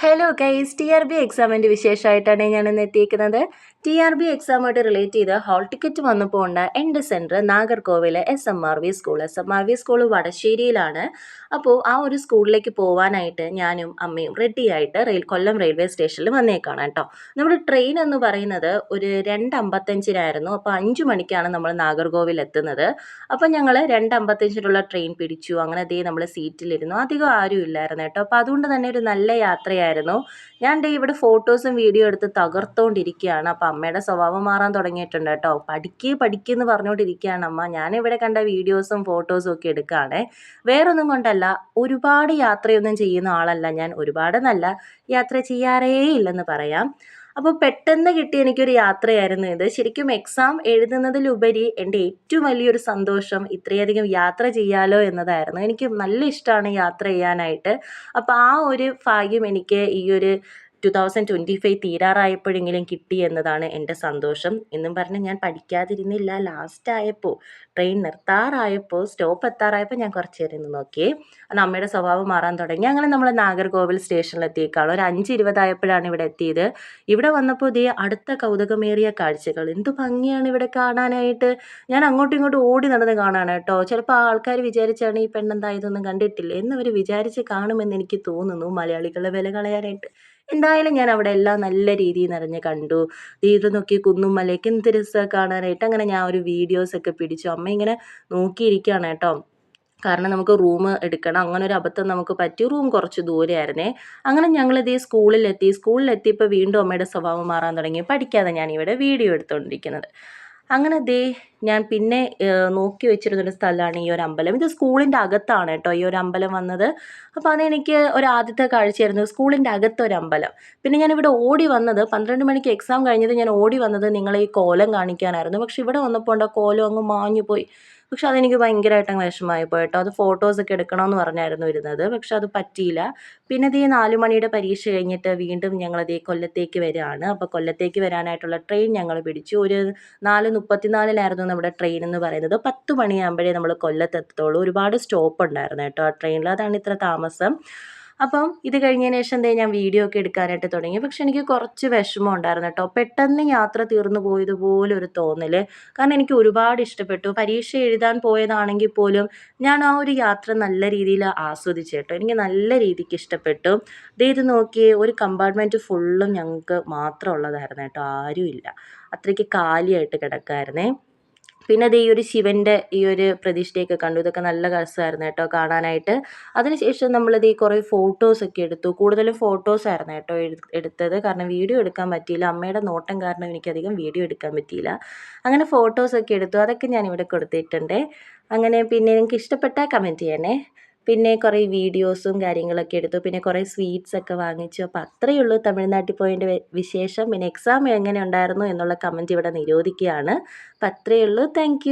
Hello guys, TRB എക്സാമിൻ്റെ വിശേഷമായിട്ടാണ് ഞാനിന്ന് എത്തിയിരിക്കുന്നത്. TRB എക്സാമായിട്ട് റിലേറ്റ് ചെയ്ത് ഹാൾ ടിക്കറ്റ് വന്നപ്പോൾ ഉണ്ട് എൻ്റെ centre Nagercoil SMRV school. SMRV school വടശ്ശേരിയിലാണ്. അപ്പോൾ ആ ഒരു സ്കൂളിലേക്ക് പോകാനായിട്ട് ഞാനും അമ്മയും റെഡിയായിട്ട് കൊല്ലം റെയിൽവേ സ്റ്റേഷനിൽ വന്നേക്കാണ് കേട്ടോ. നമ്മുടെ ട്രെയിൻ എന്ന് പറയുന്നത് ഒരു 2:55-നായിരുന്നു. അപ്പോൾ 5 മണിക്കാണ് നമ്മൾ നാഗർകോവിൽ എത്തുന്നത്. അപ്പോൾ ഞങ്ങൾ 2:55-നുള്ള ട്രെയിൻ പിടിച്ചു. അങ്ങനെ നമ്മൾ സീറ്റിലിരുന്നു. അധികം ആരും ഇല്ലായിരുന്നു കേട്ടോ. അപ്പോൾ അതുകൊണ്ട് തന്നെ ഒരു നല്ല യാത്രയായിരുന്നു. ഞാൻ ഇവിടെ ഫോട്ടോസും വീഡിയോ എടുത്ത് തകർത്തോണ്ടിരിക്കുകയാണ്. അപ്പം അമ്മയുടെ സ്വഭാവം മാറാൻ തുടങ്ങിയിട്ടുണ്ട് കേട്ടോ. പഠിക്കെന്ന് പറഞ്ഞുകൊണ്ടിരിക്കുകയാണ് അമ്മ. ഞാനിവിടെ കണ്ട വീഡിയോസും ഫോട്ടോസും ഒക്കെ എടുക്കുകയാണ്. വേറൊന്നും കൊണ്ടല്ല, ഒരുപാട് യാത്രയൊന്നും ചെയ്യുന്ന ആളല്ല ഞാൻ. ഒരുപാട് നല്ല യാത്ര ചെയ്യാറേ ഇല്ലെന്ന് പറയാം. അപ്പോൾ പെട്ടെന്ന് കിട്ടിയ എനിക്കൊരു യാത്രയായിരുന്നു ഇത്. ശരിക്കും എക്സാം എഴുതുന്നതിലുപരി എൻ്റെ ഏറ്റവും വലിയൊരു സന്തോഷം ഇത്രയധികം യാത്ര ചെയ്യാലോ എന്നതായിരുന്നു. എനിക്ക് നല്ല ഇഷ്ടമാണ് യാത്ര ചെയ്യാനായിട്ട്. അപ്പോൾ ആ ഒരു ഭാഗ്യം എനിക്ക് ഈ ഒരു 2025 തീരാറായപ്പോഴെങ്കിലും കിട്ടി എന്നതാണ് എൻ്റെ സന്തോഷം. എന്നും പറഞ്ഞ് ഞാൻ പഠിക്കാതിരുന്നില്ല. ലാസ്റ്റായപ്പോൾ ട്രെയിൻ നിർത്താറായപ്പോൾ സ്റ്റോപ്പ് എത്താറായപ്പോൾ ഞാൻ കുറച്ച് നേരം ഇരുന്ന് നോക്കിയേ. അന്ന് അമ്മയുടെ സ്വഭാവം മാറാൻ തുടങ്ങി. അങ്ങനെ നമ്മൾ നാഗർകോവിൽ സ്റ്റേഷനിലെത്തിയേക്കാണ്. ഒരു 5:20 ഇവിടെ എത്തിയത്. ഇവിടെ വന്നപ്പോൾ അടുത്ത കൗതുകമേറിയ കാഴ്ചകൾ. എന്ത് ഭംഗിയാണ് ഇവിടെ കാണാനായിട്ട്. ഞാൻ അങ്ങോട്ടും ഇങ്ങോട്ടും ഓടി നടന്ന് കാണാണ് കേട്ടോ. ചിലപ്പോൾ ആൾക്കാർ വിചാരിച്ചാണ് ഈ പെണ്ണെന്താ ഇതൊന്നും കണ്ടിട്ടില്ല എന്നവർ വിചാരിച്ച് കാണുമെന്ന് എനിക്ക് തോന്നുന്നു, മലയാളികളുടെ വില കളയാനായിട്ട്. എന്തായാലും ഞാൻ അവിടെ എല്ലാം നല്ല രീതിയിൽ നിറഞ്ഞ് കണ്ടു. ഇത് നോക്കി കുന്നും മലയൊക്കെ എന്ത് രസമാണ് കാണാനായിട്ട്. അങ്ങനെ ഞാൻ ഒരു വീഡിയോസൊക്കെ പിടിച്ചു. അമ്മ ഇങ്ങനെ നോക്കിയിരിക്കുകയാണ് കേട്ടോ. കാരണം നമുക്ക് റൂം എടുക്കണം. അങ്ങനെ ഒരു അബദ്ധം നമുക്ക് പറ്റി. റൂം കുറച്ച് ദൂരെയായിരുന്നേ. അങ്ങനെ ഞങ്ങളിതേ സ്കൂളിലെത്തിയപ്പോൾ വീണ്ടും അമ്മയുടെ സ്വഭാവം മാറാൻ തുടങ്ങി. പഠിക്കാതെ ഞാനിവിടെ വീഡിയോ എടുത്തുകൊണ്ടിരിക്കുന്നത്. അങ്ങനെ ഞാൻ പിന്നെ നോക്കി വെച്ചിരുന്നൊരു സ്ഥലമാണ് ഈ ഒരു അമ്പലം. ഇത് സ്കൂളിൻ്റെ അകത്താണ് കേട്ടോ ഈ ഒരു അമ്പലം വന്നത്. അപ്പോൾ അതെനിക്ക് ഒരു ആദ്യത്തെ കാഴ്ചയായിരുന്നു, സ്കൂളിൻ്റെ അകത്തൊരു അമ്പലം. പിന്നെ ഞാനിവിടെ ഓടി വന്നത് 12 മണിക്ക് എക്സാം കഴിഞ്ഞത് ഞാൻ ഓടി വന്നത് നിങ്ങളെ ഈ കോലം കാണിക്കാനായിരുന്നു. പക്ഷെ ഇവിടെ വന്നപ്പോൾ കോലം അങ്ങ് മാഞ്ഞു പോയി. പക്ഷെ അതെനിക്ക് ഭയങ്കരമായിട്ട് അങ്ങ് വിഷമമായി പോയി കേട്ടോ. അത് ഫോട്ടോസൊക്കെ എടുക്കണമെന്ന് പറഞ്ഞായിരുന്നു ഇരുന്നത്. പക്ഷെ അത് പറ്റിയില്ല. പിന്നെ 4 മണിയുടെ പരീക്ഷ കഴിഞ്ഞിട്ട് വീണ്ടും ഞങ്ങൾ കൊല്ലത്തേക്ക് വരികയാണ്. അപ്പോൾ കൊല്ലത്തേക്ക് വരാനായിട്ടുള്ള ട്രെയിൻ ഞങ്ങൾ പിടിച്ചു. ഒരു 4:34-നായിരുന്നു നമ്മുടെ ട്രെയിൻ എന്ന് പറയുന്നത്. 10 മണിയാകുമ്പോഴേ നമ്മൾ കൊല്ലത്തെത്തത്തുള്ളൂ. ഒരുപാട് സ്റ്റോപ്പ് ഉണ്ടായിരുന്നു കേട്ടോ ആ ട്രെയിനിൽ. അതാണ് ഇത്ര താമസം. അപ്പം ഇത് കഴിഞ്ഞതിന് ശേഷം ഞാൻ വീഡിയോ ഒക്കെ എടുക്കാനായിട്ട് തുടങ്ങി. പക്ഷെ എനിക്ക് കുറച്ച് വിഷമം ഉണ്ടായിരുന്നു കേട്ടോ. പെട്ടെന്ന് യാത്ര തീർന്നു പോയതുപോലെ ഒരു തോന്നൽ. കാരണം എനിക്ക് ഒരുപാട് ഇഷ്ടപ്പെട്ടു. പരീക്ഷ എഴുതാൻ പോയതാണെങ്കിൽ പോലും ഞാൻ ആ ഒരു യാത്ര നല്ല രീതിയിൽ ആസ്വദിച്ചു കേട്ടോ. എനിക്ക് നല്ല രീതിക്ക് ഇഷ്ടപ്പെട്ടു. ഇത് നോക്കിയേ, ഒരു കമ്പാർട്ട്മെൻറ്റ് ഫുള്ളും ഞങ്ങൾക്ക് മാത്രം ഉള്ളതായിരുന്നു കേട്ടോ. ആരുമില്ല. അത്രയ്ക്ക് കാലിയായിട്ട് കിടക്കായിരുന്നേ. പിന്നെ ഈ ഒരു ശിവൻ്റെ ഈ ഒരു പ്രതിഷ്ഠയൊക്കെ കണ്ടു. ഇതൊക്കെ നല്ല രസമായിരുന്നു കേട്ടോ കാണാനായിട്ട്. അതിനുശേഷം നമ്മളിത് കുറേ ഫോട്ടോസൊക്കെ എടുത്തു. കൂടുതലും ഫോട്ടോസായിരുന്നു കേട്ടോ എടുത്തത്. കാരണം വീഡിയോ എടുക്കാൻ പറ്റിയില്ല. അമ്മയുടെ നോട്ടം കാരണം എനിക്കധികം വീഡിയോ എടുക്കാൻ പറ്റിയില്ല. അങ്ങനെ ഫോട്ടോസൊക്കെ എടുത്തു. അതൊക്കെ ഞാനിവിടെ കൊടുത്തിട്ടുണ്ട്. അങ്ങനെ പിന്നെ നിങ്ങൾക്ക് ഇഷ്ടപ്പെട്ടാൽ കമൻറ്റ് ചെയ്യണേ. പിന്നെ കുറേ വീഡിയോസും കാര്യങ്ങളൊക്കെ എടുത്തു. പിന്നെ കുറേ സ്വീറ്റ്സൊക്കെ വാങ്ങിച്ചു. അപ്പോൾ അത്രയേ ഉള്ളൂ തമിഴ്നാട്ടിൽ പോയതിൻ്റെ വിശേഷം. പിന്നെ എക്സാം എങ്ങനെ ഉണ്ടായിരുന്നു എന്നുള്ള കമൻറ്റ് ഇവിടെ നിരോധിക്കുകയാണ്. അപ്പോൾ അത്രയേ ഉള്ളൂ. താങ്ക്